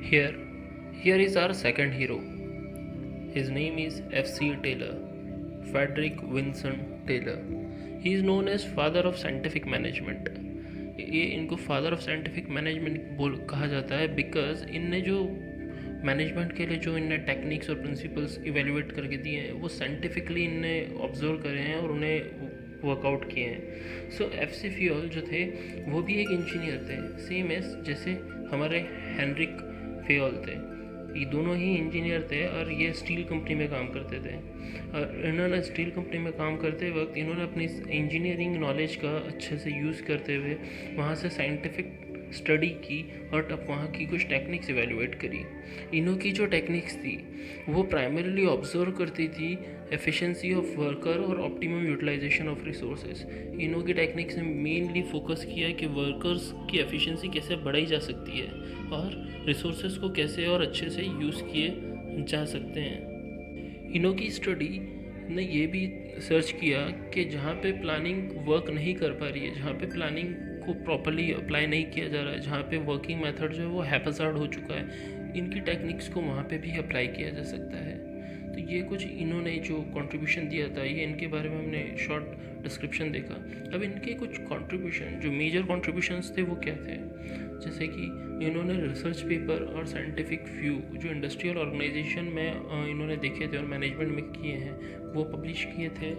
Here, here is our second hero. His name is F.C. Taylor, Frederick Winston Taylor. He is known as father of scientific management. ये इनको father of scientific management बोल कहा जाता है because इनने जो management के लिए जो इनने टेक्निक्स और प्रिंसिपल्स इवेल्युएट करके दिए हैं वो साइंटिफिकली इनने ऑब्जर्व करे हैं और उन्हें वर्कआउट किए हैं. सो एफ.सी. फ्यूल जो थे वो भी एक इंजीनियर थे, सेम एज जैसे हमारे हेनरिक फ्यूल थे. ये दोनों ही इंजीनियर थे और ये स्टील कंपनी में काम करते थे. और इन्होंने स्टील कंपनी में काम करते वक्त इन्होंने अपनी इंजीनियरिंग नॉलेज का अच्छे से यूज़ करते हुए वहाँ से साइंटिफिक स्टडी की और अब वहाँ की कुछ टेक्निक्स इवेल्युएट करी. इन्हों की जो टेक्निक्स थी वो प्राइमरीली ऑब्जर्व करती थी एफिशिएंसी ऑफ वर्कर और ऑप्टिमम यूटिलाइजेशन ऑफ रिसोर्सेज. इन्हों की टेक्निक्स ने मेनली फोकस किया कि वर्कर्स की एफिशिएंसी कैसे बढ़ाई जा सकती है और रिसोर्सेज को कैसे और अच्छे से यूज़ किए जा सकते हैं. इन्हों की स्टडी ने ये भी सर्च किया कि जहाँ पे प्लानिंग वर्क नहीं कर पा रही है, जहाँ पे प्लानिंग को प्रॉपरली अप्लाई नहीं किया जा रहा है, जहाँ पे वर्किंग मेथड जो है वो हैपजार्ड हो चुका है, इनकी टेक्निक्स को वहाँ पे भी अप्लाई किया जा सकता है. तो ये कुछ इन्होंने जो कंट्रीब्यूशन दिया था ये इनके बारे में हमने शॉर्ट डिस्क्रिप्शन देखा. अब इनके कुछ कंट्रीब्यूशन जो मेजर कंट्रीब्यूशंस थे वो क्या थे, जैसे कि इन्होंने रिसर्च पेपर और साइंटिफिक व्यू जो इंडस्ट्रियल ऑर्गेनाइजेशन में इन्होंने देखे थे और मैनेजमेंट में किए हैं वो पब्लिश किए थे.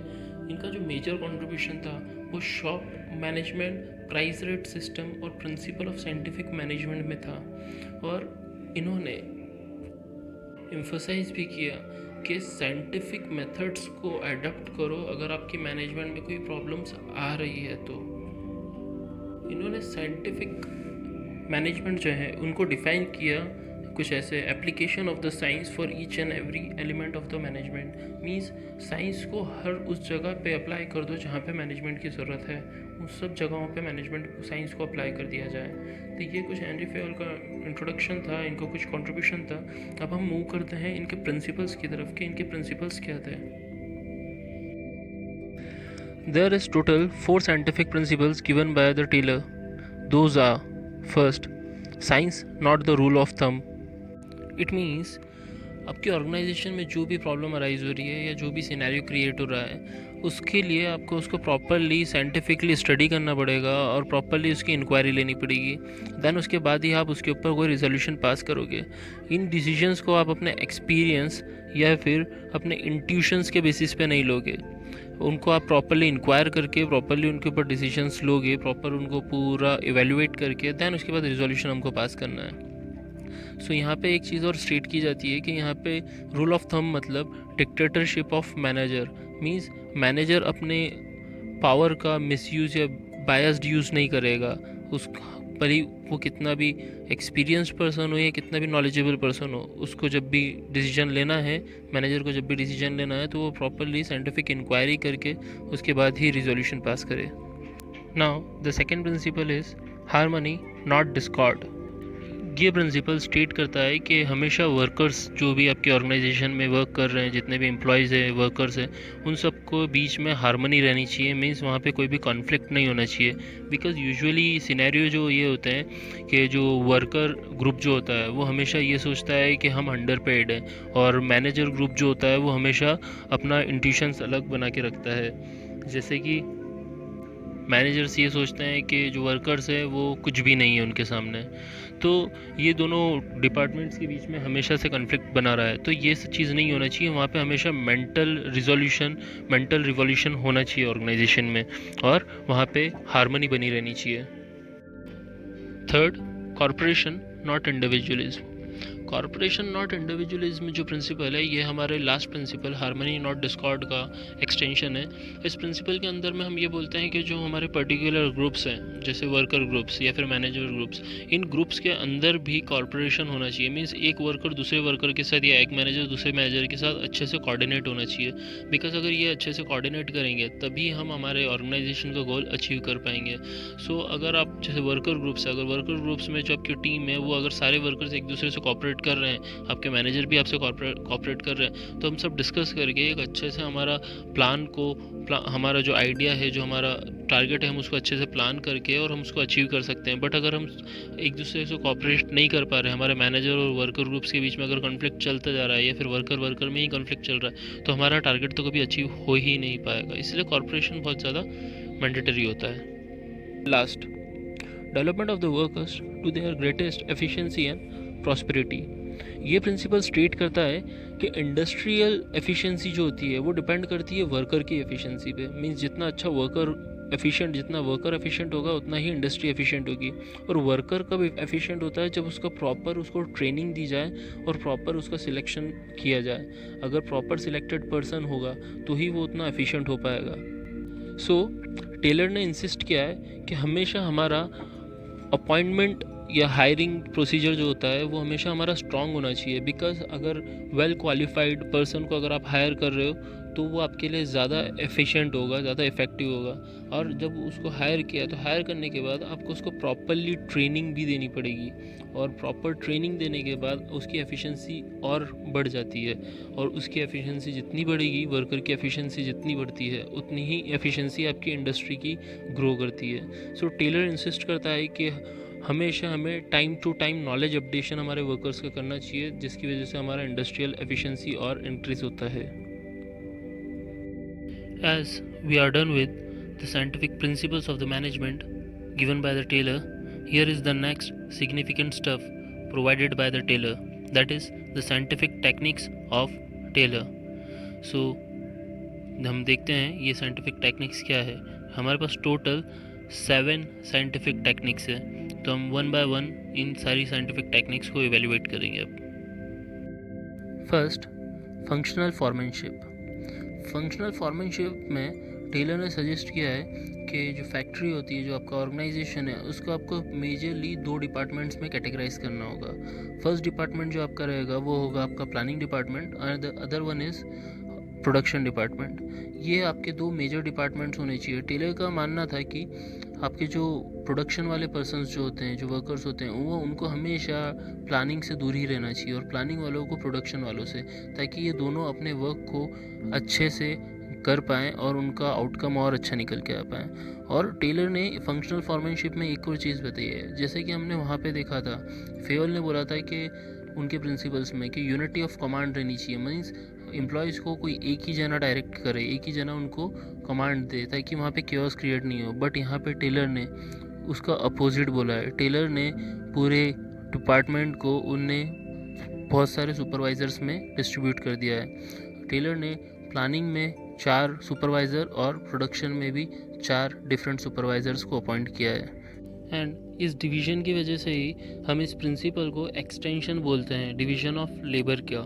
इनका जो मेजर कंट्रीब्यूशन था वो shop management, price rate system और प्रिंसिपल ऑफ साइंटिफिक मैनेजमेंट में था. और इन्होंने एम्फसाइज भी किया कि साइंटिफिक मेथड्स को अडॉप्ट करो अगर आपकी मैनेजमेंट में कोई प्रॉब्लम्स आ रही है तो. इन्होंने साइंटिफिक मैनेजमेंट जो है उनको डिफाइन किया कुछ ऐसे: application of the science for each and every element of the management. Means science को हर उस जगह पे अप्लाई कर दो जहाँ पे मैनेजमेंट की ज़रूरत है, उस सब जगहों पे मैनेजमेंट साइंस को अप्लाई कर दिया जाए. तो ये कुछ हेनरी फ्यूल का इंट्रोडक्शन था, इनको कुछ कंट्रीब्यूशन था. अब हम मूव करते हैं इनके प्रिंसिपल्स की तरफ कि इनके प्रिंसिपल्स क्या थे. There is total 4 scientific principles given by the Taylor. Those are: first, science not the rule of thumb. It means आपकी ऑर्गेनाइजेशन में जो भी प्रॉब्लम अराइज हो रही है या जो भी सिनेरियो क्रिएट हो रहा है उसके लिए आपको उसको प्रॉपरली साइंटिफिकली स्टडी करना पड़ेगा और प्रॉपरली उसकी इंक्वायरी लेनी पड़ेगी. देन उसके बाद ही आप उसके ऊपर कोई रिजोल्यूशन पास करोगे. इन डिसीजंस को आप अपने एक्सपीरियंस या फिर अपने इंट्यूशंस के बेसिस पे नहीं लोगे. उनको आप प्रॉपरली इंक्वायर करके प्रॉपरली उनके ऊपर डिसीजंस लोगे, प्रॉपर उनको पूरा इवेल्युएट करके देन उसके बाद रिजोल्यूशन हमको पास करना है. सो यहाँ पे एक चीज़ और स्टेट की जाती है कि यहाँ पे रूल ऑफ थंब मतलब dictatorship of manager. Means manager अपने पावर का मिसयूज़ या बायस्ड यूज़ नहीं करेगा. उस पर ही वो कितना भी एक्सपीरियंस पर्सन हो या कितना भी नॉलेजेबल पर्सन हो, उसको जब भी डिसीजन लेना है, मैनेजर को जब भी डिसीजन लेना है तो वो प्रॉपरली साइंटिफिक इंक्वायरी करके उसके बाद ही रिजोल्यूशन पास करे. Now the second principle is harmony not discord. ये प्रिंसिपल स्टेट करता है कि हमेशा वर्कर्स जो भी आपके ऑर्गेनाइजेशन में वर्क कर रहे हैं, जितने भी एम्प्लॉयज़ हैं, वर्कर्स हैं, उन सबको बीच में हार्मनी रहनी चाहिए. मीन्स वहाँ पे कोई भी कॉन्फ्लिक्ट नहीं होना चाहिए. बिकॉज यूजुअली सिनेरियो जो ये होते हैं कि जो वर्कर ग्रुप जो होता है वो हमेशा ये सोचता है कि हम अंडर पेड हैं और मैनेजर ग्रुप जो होता है वो हमेशा अपना इंट्यूशंस अलग बना के रखता है. जैसे कि मैनेजर्स ये सोचते हैं कि जो वर्कर्स है वो कुछ भी नहीं है उनके सामने. तो ये दोनों डिपार्टमेंट्स के बीच में हमेशा से कॉन्फ्लिक्ट बना रहा है. तो ये सब चीज़ नहीं होना चाहिए. वहाँ पे हमेशा मेंटल रिवॉल्यूशन होना चाहिए ऑर्गेनाइजेशन में और वहाँ पे हार्मनी बनी रहनी चाहिए. Third, corporation not individualism. Corporation not individualism जो प्रिंसिपल है ये हमारे last principle harmony not discord का एक्सटेंशन है. इस प्रिंसिपल के अंदर में हम ये बोलते हैं कि जो हमारे पर्टिकुलर ग्रुप्स हैं जैसे वर्कर ग्रुप्स या फिर मैनेजर ग्रुप्स, इन ग्रुप्स के अंदर भी कॉर्पोरेशन होना चाहिए. मीन्स एक वर्कर दूसरे वर्कर के साथ या एक मैनेजर दूसरे मैनेजर के साथ अच्छे से कोऑर्डिनेट होना चाहिए. बिकॉज अगर ये अच्छे से कोऑर्डिनेट करेंगे तभी हम हमारे ऑर्गेनाइजेशन का गोल अचीव कर पाएंगे. सो अगर आप जैसे वर्कर ग्रुप्स है, अगर वर्कर ग्रुप्स में जो आपकी टीम है वो अगर सारे वर्कर्स एक दूसरे से कोऑपरेट कॉपरेट कर रहे हैं, आपके मैनेजर भी आपसे कॉपरेट कर रहे हैं, तो हम सब डिस्कस करके एक अच्छे से हमारा हमारा जो आइडिया है, जो हमारा टारगेट है, हम उसको अच्छे से प्लान करके और हम उसको अचीव कर सकते हैं। बट अगर हम एक दूसरे से कॉपरेट नहीं कर पा रहे हैं, हमारे मैनेजर और वर्कर ग्रुप्स के बीच में अगर कॉन्फ्लिक्ट चलता जा रहा है या फिर वर्कर में ही कॉन्फ्लिक्ट चल रहा है, तो हमारा टारगेट तो कभी अचीव हो ही नहीं पाएगा। इसलिए कॉर्पोरेशन बहुत ज़्यादा मैंडेटरी होता है। Last, development of the workers to their greatest efficiency and prosperity. ये प्रिंसिपल स्टेट करता है कि इंडस्ट्रियल एफिशिएंसी जो होती है वो डिपेंड करती है वर्कर की एफिशिएंसी पे। मींस जितना वर्कर एफिशिएंट होगा उतना ही इंडस्ट्री एफिशिएंट होगी। और वर्कर कब एफिशिएंट होता है? जब उसको ट्रेनिंग दी जाए और प्रॉपर उसका सिलेक्शन किया जाए। अगर प्रॉपर सिलेक्टेड पर्सन होगा तो ही वो उतना एफिशिएंट हो पाएगा। सो टेलर ने इंसिस्ट किया है कि हमेशा हमारा अपॉइंटमेंट या हायरिंग प्रोसीजर जो होता है वो हमेशा हमारा स्ट्रांग होना चाहिए। बिकॉज अगर वेल क्वालिफाइड पर्सन को अगर आप हायर कर रहे हो तो वो आपके लिए ज़्यादा एफिशिएंट होगा, ज़्यादा इफ़ेक्टिव होगा। और जब उसको हायर किया तो हायर करने के बाद आपको उसको प्रॉपरली ट्रेनिंग भी देनी पड़ेगी, और प्रॉपर ट्रेनिंग देने के बाद उसकी एफिशिएंसी और बढ़ जाती है। और उसकी एफिशिएंसी जितनी बढ़ेगी, वर्कर की एफिशिएंसी जितनी बढ़ती है, उतनी ही एफिशिएंसी आपकी इंडस्ट्री की ग्रो करती है। सो टेलर इंसिस्ट करता है कि हमेशा हमें time to time knowledge updation हमारे वर्कर्स का करना चाहिए, जिसकी वजह से हमारा इंडस्ट्रियल एफिशिएंसी और इंक्रीज होता है। As we are done with the scientific principles of the management given by the Taylor, here is the next significant stuff provided by the Taylor, that is the scientific techniques of Taylor. So हम देखते हैं ये scientific techniques क्या है। हमारे पास total 7 scientific techniques है, तो हम वन बाय वन इन सारी साइंटिफिक टेक्निक्स को इवेल्युएट करेंगे अब। First, functional foremanship. Functional foremanship में टेलर ने सजेस्ट किया है कि जो फैक्ट्री होती है, जो आपका ऑर्गेनाइजेशन है, उसको आपको मेजरली 2 डिपार्टमेंट्स में कैटेगराइज करना होगा। फर्स्ट डिपार्टमेंट जो आपका रहेगा वो होगा आपका प्लानिंग डिपार्टमेंट, और the other one is production department. ये आपके 2 मेजर डिपार्टमेंट्स होने चाहिए। टेलर का मानना था कि आपके जो प्रोडक्शन वाले पर्सन्स जो होते हैं, जो वर्कर्स होते हैं, वो उनको हमेशा प्लानिंग से दूर ही रहना चाहिए, और प्लानिंग वालों को प्रोडक्शन वालों से, ताकि ये दोनों अपने वर्क को अच्छे से कर पाएँ और उनका आउटकम और अच्छा निकल के आ पाएँ। और टेलर ने फंक्शनल फॉर्मैनशिप में एक और चीज़ बताई है, जैसे कि हमने वहाँ पे देखा था, फेयोल ने बोला था कि उनके प्रिंसिपल्स में कि यूनिटी ऑफ कमांड रहनी चाहिए। मीन्स एम्प्लॉयज़ को कोई एक ही जना डायरेक्ट करे, एक ही जना उनको कमांड दे, ताकि वहाँ पे केओस क्रिएट नहीं हो। बट यहाँ पे टेलर ने उसका अपोजिट बोला है। टेलर ने पूरे डिपार्टमेंट को उनने बहुत सारे सुपरवाइज़र्स में डिस्ट्रीब्यूट कर दिया है। टेलर ने प्लानिंग में 4 सुपरवाइज़र और प्रोडक्शन में भी 4 डिफरेंट सुपरवाइज़र्स को अपॉइंट किया है। एंड इस डिवीज़न की वजह से ही हम इस प्रिंसिपल को एक्सटेंशन बोलते हैं, डिवीज़न ऑफ लेबर का।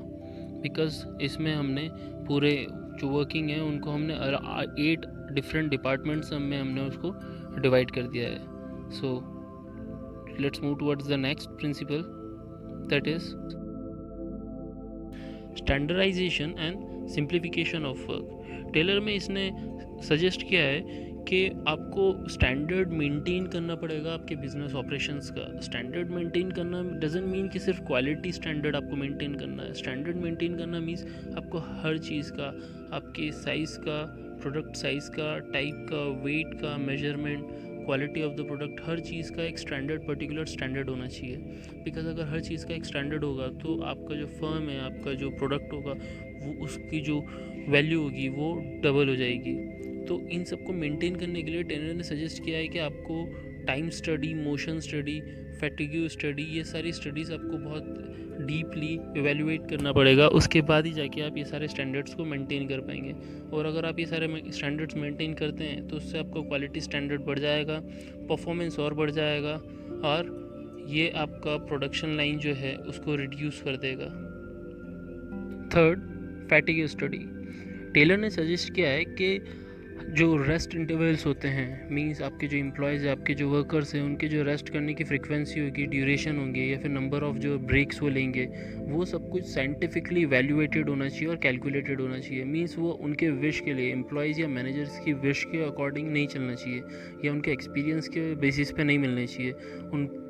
बिकॉज इसमें हमने पूरे जो वर्किंग है उनको हमने 8 डिफरेंट डिपार्टमेंट्स में हमने उसको डिवाइड कर दिया है। So let's move towards the next principle, that is standardisation and simplification of work. Taylor में इसने सजेस्ट किया है कि आपको स्टैंडर्ड मेंटेन करना पड़ेगा आपके बिजनेस ऑपरेशंस का। स्टैंडर्ड मेंटेन करना डजंट मीन कि सिर्फ क्वालिटी स्टैंडर्ड आपको मेंटेन करना है। स्टैंडर्ड मेंटेन करना मीन्स आपको हर चीज़ का, आपके साइज़ का, प्रोडक्ट साइज़ का, टाइप का, वेट का, measurement, quality of the product, हर चीज़ का एक स्टैंडर्ड, पर्टिकुलर स्टैंडर्ड होना चाहिए। बिकॉज अगर हर चीज़ का एक स्टैंडर्ड होगा तो आपका जो फर्म है, आपका जो प्रोडक्ट होगा, वो उसकी जो वैल्यू होगी वो डबल हो जाएगी। तो इन सबको मेंटेन करने के लिए टेलर ने सजेस्ट किया है कि आपको time study, motion study, fatigue study, ये सारी स्टडीज़ आपको बहुत डीपली इवेल्युएट करना पड़ेगा। उसके बाद ही जाके आप ये सारे स्टैंडर्ड्स को मेंटेन कर पाएंगे। और अगर आप ये सारे स्टैंडर्ड्स मेंटेन करते हैं तो उससे आपका क्वालिटी स्टैंडर्ड बढ़ जाएगा, परफॉर्मेंस और बढ़ जाएगा, और ये आपका प्रोडक्शन लाइन जो है उसको रिड्यूस कर देगा। Third, fatigue study. टेलर ने सजेस्ट किया है कि जो रेस्ट इंटरवल्स होते हैं, मींस आपके जो एम्प्लॉयज़ हैं, आपके जो वर्कर्स हैं, उनके जो रेस्ट करने की फ्रीक्वेंसी होगी, ड्यूरेशन होंगे, या फिर नंबर ऑफ़ जो ब्रेक्स वो लेंगे, वो सब कुछ साइंटिफिकली वैल्यूएटेड होना चाहिए और कैलकुलेटेड होना चाहिए। मींस वो उनके विश के लिए, एम्प्लॉयज़ या मैनेजर्स की विश के अकॉर्डिंग नहीं चलना चाहिए, या उनके एक्सपीरियंस के बेसिस पे नहीं मिलने चाहिए।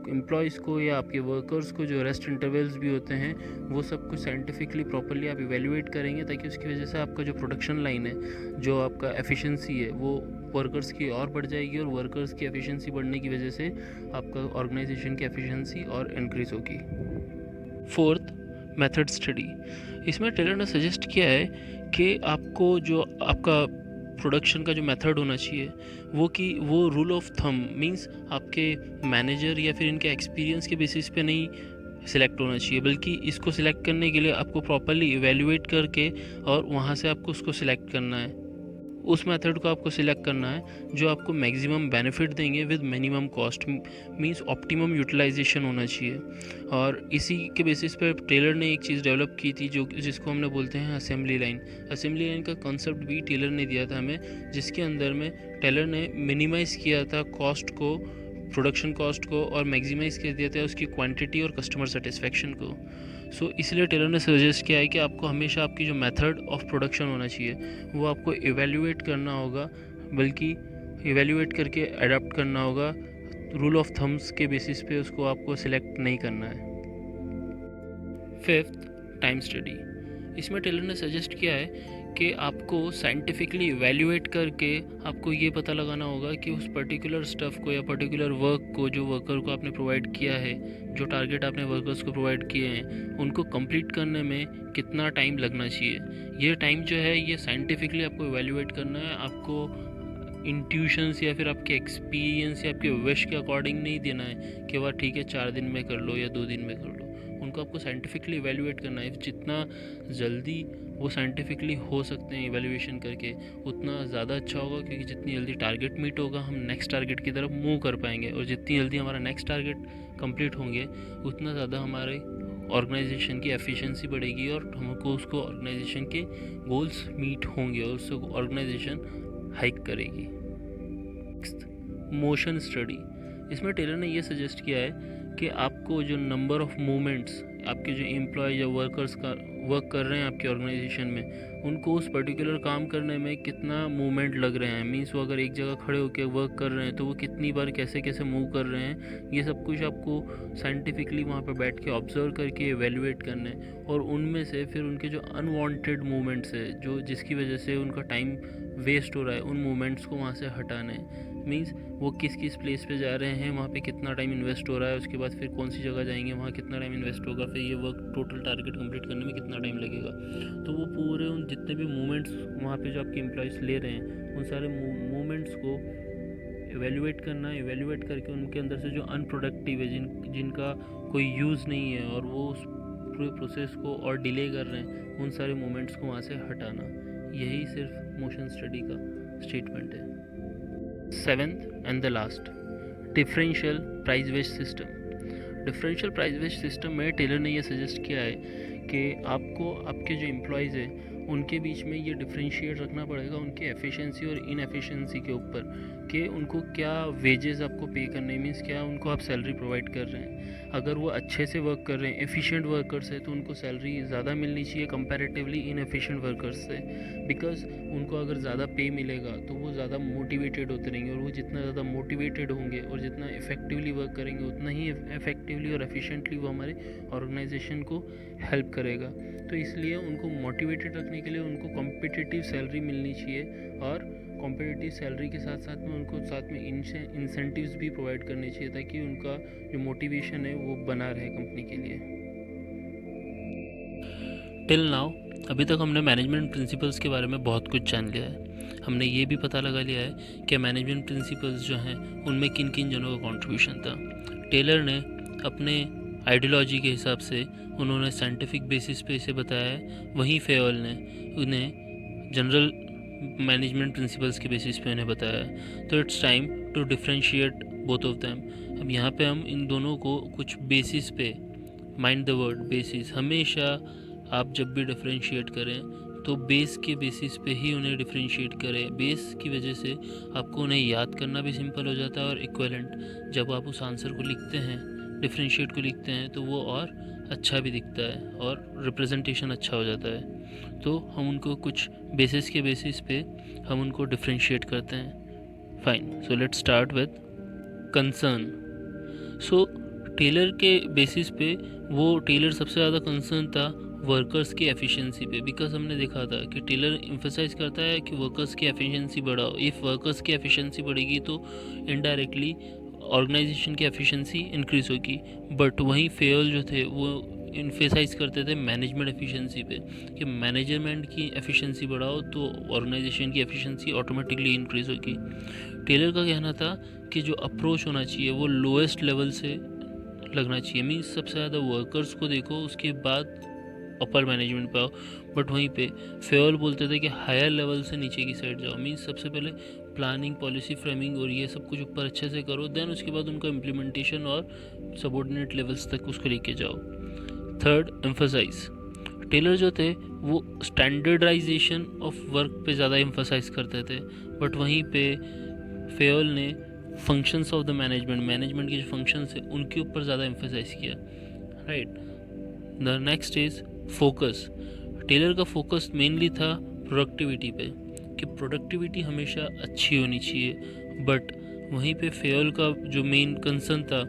एम्प्लॉयज़ को या आपके वर्कर्स को जो रेस्ट इंटरवल्स भी होते हैं वो सब कुछ साइंटिफिकली प्रॉपरली आप इवेल्युएट करेंगे, ताकि उसकी वजह से आपका जो प्रोडक्शन लाइन है, जो आपका एफिशिएंसी है, वो वर्कर्स की और बढ़ जाएगी, और वर्कर्स की एफिशिएंसी बढ़ने की वजह से आपका ऑर्गेनाइजेशन की एफिशिएंसी और इंक्रीज़ होगी। Fourth, method study. इसमें टेलर ने सजेस्ट किया है कि आपको जो आपका प्रोडक्शन का जो मेथड होना चाहिए वो रूल ऑफ थंब मींस आपके मैनेजर या फिर इनके एक्सपीरियंस के बेसिस पे नहीं सिलेक्ट होना चाहिए, बल्कि इसको सिलेक्ट करने के लिए आपको प्रॉपरली इवेल्युएट करके और वहाँ से आपको उसको सिलेक्ट करना है। उस मेथड को आपको सिलेक्ट करना है जो आपको मैक्सिमम बेनिफिट देंगे with minimum cost, means optimum utilisation होना चाहिए। और इसी के बेसिस पर टेलर ने एक चीज़ डेवलप की थी जिसको हमने बोलते हैं असेंबली लाइन। असेंबली लाइन का कॉन्सेप्ट भी टेलर ने दिया था हमें, जिसके अंदर में टेलर ने मिनिमाइज़ किया था कॉस्ट को, प्रोडक्शन कॉस्ट को, और मैक्सिमाइज़ कर दिया था उसकी क्वांटिटी और कस्टमर सेटिस्फेक्शन को। सो इसलिए टेलर ने सजेस्ट किया है कि आपको हमेशा आपकी जो मेथड ऑफ प्रोडक्शन होना चाहिए वो आपको इवेल्युएट करना होगा, बल्कि इवेल्युएट करके अडॉप्ट करना होगा। रूल ऑफ थम्स के बेसिस पे उसको आपको सिलेक्ट नहीं करना है। Fifth, time study. इसमें टेलर ने सजेस्ट किया है कि आपको साइंटिफिकली इवेल्युएट करके आपको ये पता लगाना होगा कि उस पर्टिकुलर स्टफ़ को या पर्टिकुलर वर्क को जो वर्कर को आपने प्रोवाइड किया है, जो टारगेट आपने वर्कर्स को प्रोवाइड किए हैं, उनको कंप्लीट करने में कितना टाइम लगना चाहिए। ये टाइम जो है ये साइंटिफिकली आपको इवेल्युएट करना है, आपको इंट्यूशंस या फिर आपके एक्सपीरियंस या आपके विश के अकॉर्डिंग नहीं देना है कि वह ठीक है 4 दिन में कर लो या 2 दिन में कर लो। उनको आपको साइंटिफिकली इवेल्युएट करना है। जितना जल्दी वो साइंटिफिकली हो सकते हैं इवेल्युएशन करके, उतना ज़्यादा अच्छा होगा, क्योंकि जितनी जल्दी टारगेट मीट होगा हम नेक्स्ट टारगेट की तरफ मूव कर पाएंगे, और जितनी जल्दी हमारा नेक्स्ट टारगेट कंप्लीट होंगे उतना ज़्यादा हमारे ऑर्गेनाइजेशन की एफिशिएंसी बढ़ेगी और हमको उसको ऑर्गेनाइजेशन के गोल्स मीट होंगे और उसको ऑर्गेनाइजेशन हाइक करेगी। Motion study. इसमें टेलर ने ये सजेस्ट किया है कि आपको जो नंबर ऑफ मूवमेंट्स आपके जो एम्प्लॉय या वर्कर्स का वर्क कर रहे हैं आपके ऑर्गेनाइजेशन में, उनको उस पर्टिकुलर काम करने में कितना मूवमेंट लग रहे हैं, मींस वो अगर एक जगह खड़े होकर वर्क कर रहे हैं तो वो कितनी बार कैसे कैसे मूव कर रहे हैं, ये सब कुछ आपको साइंटिफिकली वहाँ पर बैठ के ऑब्जर्व करके एवेल्युएट करना है। और उनमें से फिर उनके जो अनवांटेड मूवमेंट्स है, जो जिसकी वजह से उनका टाइम वेस्ट हो रहा है, उन मूवमेंट्स को वहाँ से हटाना है। मींस वो किस किस प्लेस पे जा रहे हैं, वहाँ पे कितना टाइम इन्वेस्ट हो रहा है, उसके बाद फिर कौन सी जगह जाएंगे, वहाँ कितना टाइम इन्वेस्ट होगा, फिर ये वर्क टोटल टारगेट कंप्लीट करने में कितना टाइम लगेगा। तो वो पूरे उन जितने भी मूवमेंट्स वहाँ पे जो आपके एम्प्लॉयज़ ले रहे हैं, उन सारे मूवमेंट्स को एवेल्युएट करना, एवेल्युएट करके उनके अंदर से जो अनप्रोडक्टिव है, जिनका कोई यूज़ नहीं है और वो उस पूरे प्रोसेस को और डिले कर रहे हैं, उन सारे मोमेंट्स को वहाँ से हटाना। यही सिर्फ मोशन स्टडी का स्टेटमेंट है। Seventh and the last, differential price wage system. Differential price wage system में टेलर ने यह सजेस्ट किया है कि आपको आपके जो एम्प्लॉयज़ हैं उनके बीच में ये डिफरेंशिएट रखना पड़ेगा उनके एफिशिएंसी और इनएफिशिएंसी के ऊपर, कि उनको क्या वेजेस आपको पे करने, मीन्स क्या उनको आप सैलरी प्रोवाइड कर रहे हैं। अगर वो अच्छे से वर्क कर रहे हैं, एफिशिएंट वर्कर्स है, तो उनको सैलरी ज़्यादा मिलनी चाहिए कंपैरेटिवली इनएफिशिएंट वर्कर्स से, बिकॉज उनको अगर ज़्यादा पे मिलेगा तो वो ज़्यादा मोटिवेटेड होते रहेंगे, और वो जितना ज़्यादा मोटिवेटेड होंगे और जितना इफ़ेक्टिवली वर्क करेंगे उतना ही इफ़ेक्टिवली और एफिशिएंटली वो हमारे ऑर्गेनाइजेशन को हेल्प करेगा। तो इसलिए उनको मोटिवेटेड रखने के लिए उनको कॉम्पिटिटिव सैलरी मिलनी चाहिए, और कॉम्पिटिटिव सैलरी के साथ साथ में उनको साथ में इंसेंटिव्स भी प्रोवाइड करने चाहिए, ताकि उनका जो मोटिवेशन है वो बना रहे कंपनी के लिए। टिल नाउ अभी तक हमने मैनेजमेंट प्रिंसिपल्स के बारे में बहुत कुछ जान लिया है। हमने ये भी पता लगा लिया है कि मैनेजमेंट प्रिंसिपल्स जो हैं उनमें किन किन जनों का कंट्रीब्यूशन था। टेलर ने अपने आइडियोलॉजी के हिसाब से उन्होंने साइंटिफिक बेसिस पे इसे बताया है, वहीं फेयल ने उन्हें जनरल मैनेजमेंट प्रिंसिपल्स के बेसिस पे उन्हें बताया है। तो it's time to differentiate both of them. अब यहाँ पे हम इन दोनों को कुछ बेसिस पे, माइंड द वर्ड बेसिस, हमेशा आप जब भी डिफ्रेंशिएट करें तो बेस के बेसिस पे ही उन्हें डिफ्रेंशिएट करें। बेस की वजह से आपको उन्हें याद करना भी सिंपल हो जाता है, और इक्विवेलेंट जब आप उस आंसर को लिखते हैं, डिफ्रेंशिएट को लिखते हैं, तो वो और अच्छा भी दिखता है और रिप्रेजेंटेशन अच्छा हो जाता है। तो हम उनको कुछ बेसिस के बेसिस पे हम उनको डिफ्रेंशिएट करते हैं। Fine, so let's start with concern. So Taylor के बेसिस पे वो टेलर सबसे ज़्यादा कंसर्न था वर्कर्स की एफिशिएंसी पे, बिकॉज हमने देखा था कि टेलर एम्फेसाइज करता है कि वर्कर्स की एफिशिएंसी बढ़ाओ। इफ़ वर्कर्स की एफिशिएंसी बढ़ेगी तो इनडायरेक्टली ऑर्गेनाइजेशन की एफिशिएंसी इंक्रीज़ होगी। बट वहीं फेयल जो थे वो इन्फेसाइज करते थे मैनेजमेंट एफिशिएंसी पे, कि मैनेजमेंट की एफिशिएंसी बढ़ाओ तो ऑर्गेनाइजेशन की एफिशिएंसी ऑटोमेटिकली इंक्रीज़ होगी। टेलर का कहना था कि जो अप्रोच होना चाहिए वो लोएस्ट लेवल से लगना चाहिए, मीन्स सबसे ज़्यादा वर्कर्स को देखो उसके बाद अपर मैनेजमेंट पे आओ। बट वहीं पे फेयल बोलते थे कि हायर लेवल से नीचे की साइड जाओ, मीन्स सबसे पहले प्लानिंग, पॉलिसी फ्रेमिंग और ये सब कुछ ऊपर अच्छे से करो, देन उसके बाद उनका इम्प्लीमेंटेशन और सबऑर्डिनेट लेवल्स तक उसको लेके जाओ। Third, emphasise. टेलर जो थे वो स्टैंडर्डाइजेशन ऑफ वर्क पे ज़्यादा एम्फसाइज करते थे, बट वहीं पे फेयल ने फंक्शंस ऑफ द मैनेजमेंट के जो फंक्शंस है उनके ऊपर ज़्यादा एम्फसाइज किया, right. The next is focus. Taylor का फोकस मेनली था प्रोडक्टिविटी पे, कि प्रोडक्टिविटी हमेशा अच्छी होनी चाहिए। बट वहीं पे फेयल का जो मेन कंसर्न था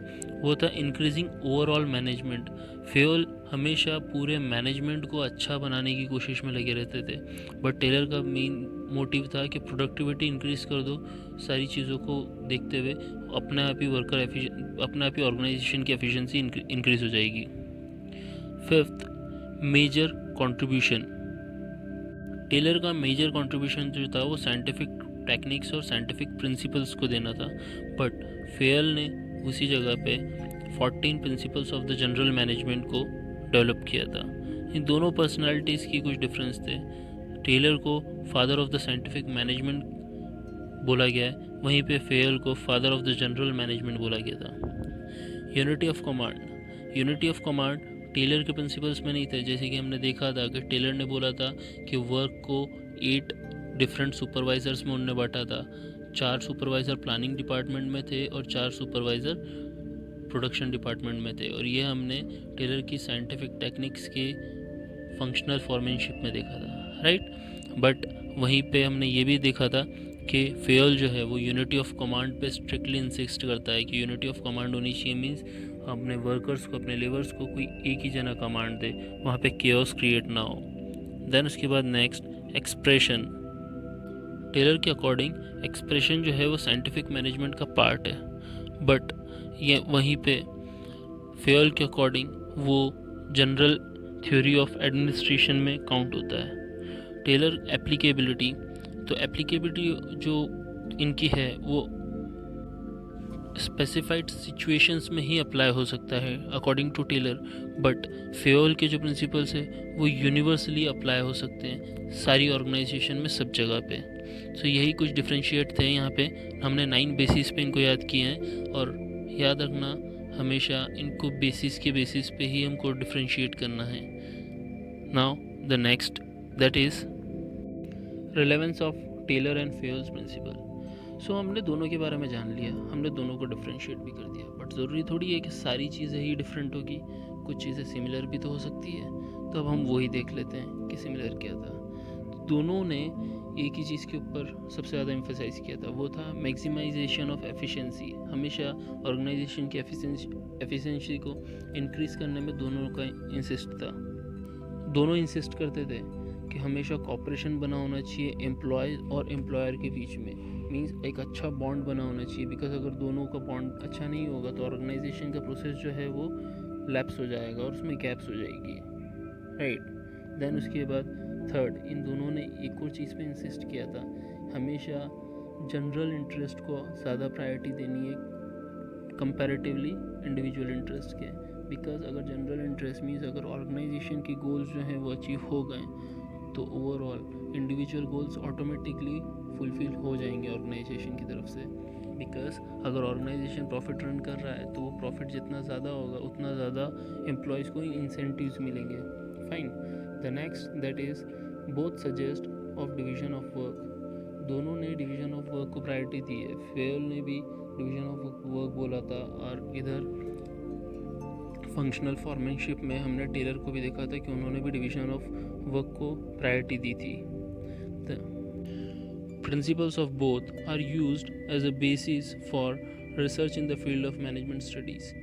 वो था इंक्रीजिंग ओवरऑल मैनेजमेंट। फेयल हमेशा पूरे मैनेजमेंट को अच्छा बनाने की कोशिश में लगे रहते थे, बट टेलर का मेन मोटिव था कि प्रोडक्टिविटी इंक्रीज़ कर दो, सारी चीज़ों को देखते हुए अपने आप ही ऑर्गेनाइजेशन की एफिशिएंसी इंक्रीज़ हो जाएगी। Fifth, major contribution. टेलर का मेजर कंट्रीब्यूशन जो था वो साइंटिफिक टेक्निक्स और साइंटिफिक प्रिंसिपल्स को देना था, बट फेयल ने उसी जगह पे 14 principles of the general management को डेवलप किया था। इन दोनों पर्सनालिटीज़ की कुछ डिफरेंस थे। टेलर को father of the scientific management बोला गया है, वहीं पे फेयल को father of the general management बोला गया था। यूनिटी ऑफ कमांड टेलर के प्रिंसिपल्स में नहीं थे। जैसे कि हमने देखा था कि टेलर ने बोला था कि वर्क को 8 डिफरेंट सुपरवाइजर्स में उन्होंने बांटा था। 4 सुपरवाइज़र प्लानिंग डिपार्टमेंट में थे और 4 सुपरवाइज़र प्रोडक्शन डिपार्टमेंट में थे, और ये हमने टेलर की साइंटिफिक टेक्निक्स के फंक्शनल फॉर्मेनशिप में देखा था, राइट। बट वहीं पे हमने ये भी देखा था कि फेयल जो है वो यूनिटी ऑफ कमांड पे स्ट्रिक्टली इंसिस्ट करता है कि यूनिटी ऑफ कमांड होनी चाहिए, मीन्स अपने वर्कर्स को, अपने लेबर्स को कोई एक ही जना कमांड दे, वहाँ पे केओस क्रिएट ना हो। देन उसके बाद नेक्स्ट, एक्सप्रेशन। टेलर के अकॉर्डिंग एक्सप्रेशन जो है वो साइंटिफिक मैनेजमेंट का पार्ट है, बट ये वहीं पे फेयल के अकॉर्डिंग वो जनरल थ्योरी ऑफ एडमिनिस्ट्रेशन में काउंट होता है। टेलर एप्लीकेबिलिटी, तो एप्लीकेबिलिटी जो इनकी है वो स्पेसिफाइड सिचुएशंस में ही अप्लाई हो सकता है according to Taylor, but Fayol के जो प्रिंसिपल्स है वो यूनिवर्सली अप्लाई हो सकते हैं सारी ऑर्गेनाइजेशन में, सब जगह पे। सो यही कुछ डिफ्रेंशिएट थे यहाँ पे, हमने 9 बेसिस पे इनको याद किए हैं, और याद रखना हमेशा इनको बेसिस के बेसिस पे ही हमको डिफ्रेंशिएट करना है। Now the next, that is relevance of Taylor and Fayol's principle. So हमने दोनों के बारे में जान लिया, हमने दोनों को डिफ्रेंशिएट भी कर दिया, बट ज़रूरी थोड़ी है कि सारी चीज़ें ही डिफरेंट होगी, कुछ चीज़ें सिमिलर भी तो हो सकती है। तो अब हम वही देख लेते हैं कि सिमिलर क्या था। तो दोनों ने एक ही चीज़ के ऊपर सबसे ज़्यादा एम्फेसाइज किया था, वो था मैक्सिमाइजेशन ऑफ एफिशिएंसी। हमेशा ऑर्गेनाइजेशन की एफिशिएंसी को इंक्रीज़ करने में दोनों का इंसिस्ट था। दोनों इंसिस्ट करते थे कि हमेशा कॉपरेशन बना होना चाहिए एम्प्लॉय और एम्प्लॉयर के बीच में, मीन्स एक अच्छा बॉन्ड बना होना चाहिए, बिकॉज अगर दोनों का बॉन्ड अच्छा नहीं होगा तो ऑर्गेनाइजेशन का प्रोसेस जो है वो लैप्स हो जाएगा और उसमें गैप्स हो जाएगी, राइट। देन उसके बाद थर्ड, इन दोनों ने एक और चीज़ पे इंसिस्ट किया था, हमेशा जनरल इंटरेस्ट को ज़्यादा प्रायोरिटी देनी है कंपैरेटिवली इंडिविजुअल इंटरेस्ट के, बिकॉज अगर जनरल इंटरेस्ट मीन्स अगर ऑर्गेनाइजेशन की गोल्स जो हैं वो अचीव हो गए तो overall individual goals automatically fulfil हो जाएंगे ऑर्गेनाइजेशन की तरफ से। बिकॉज अगर ऑर्गेनाइजेशन प्रॉफिट रन कर रहा है तो वो प्रॉफिट जितना ज़्यादा होगा उतना ज़्यादा एम्प्लॉयज़ को इंसेंटिव्स मिलेंगे। Fine. The next, that is both suggest of division of work. दोनों ने डिवीजन ऑफ वर्क को प्रायोरिटी दी है। फेयल ने भी डिवीजन ऑफ वर्क बोला था, और इधर फंक्शनल फॉर्मेनशिप में हमने टेलर को भी देखा था कि उन्होंने भी डिवीजन ऑफ वर्क को प्रायोरिटी दी थी। The principles of both are used as a basis for research in the field of management studies.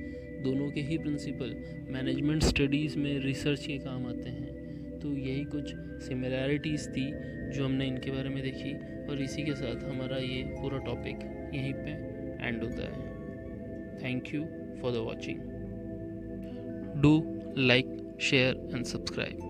दोनों के ही प्रिंसिपल मैनेजमेंट स्टडीज़ में रिसर्च के काम आते हैं। तो यही कुछ सिमिलैरिटीज़ थी जो हमने इनके बारे में देखी, और इसी के साथ हमारा ये पूरा टॉपिक यहीं पे एंड होता है। Thank you for the watching. Do like, share and subscribe.